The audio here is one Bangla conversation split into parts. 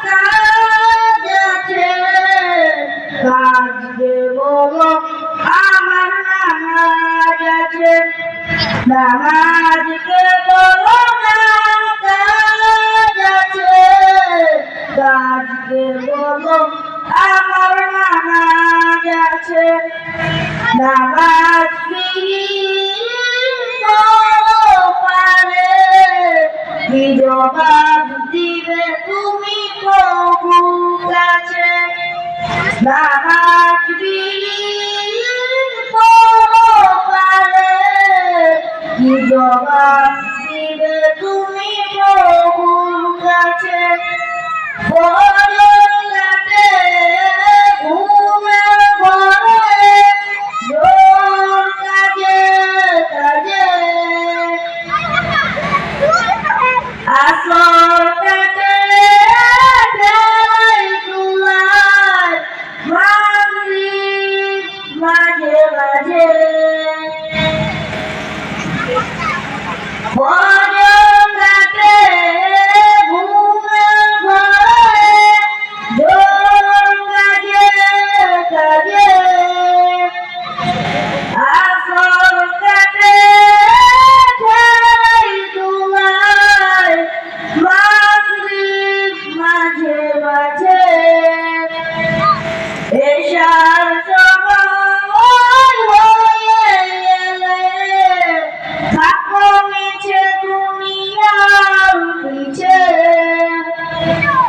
কাজ আছে, কাজকে বলো আমার নামাজ আছে, নামাজকে বলো না কাজ আছে, কাজকে বলো আমার নামাজ আছে। নামাজ পারে কি জবাব দিবে তুমি প্রভুর কাছে? নামাজ পারে কি জবাব দিবে তুমি প্রভুর কাছে?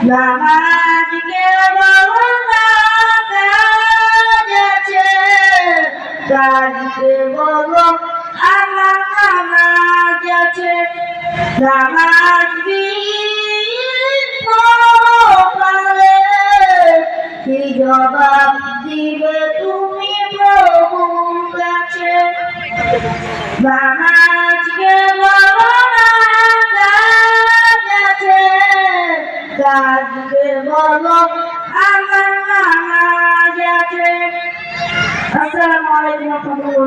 নামাজকে বলো না কাজ আছে, কাজকে বলো আমার নামাজ আছে। নামাজ পারে কি জবাব দিবে তুমি প্রভুর কাছে? নামাজকে বলো না কাজ আছে, কাজকে বলো আমার নামাজ আছে। আসসালামু আলাইকুম।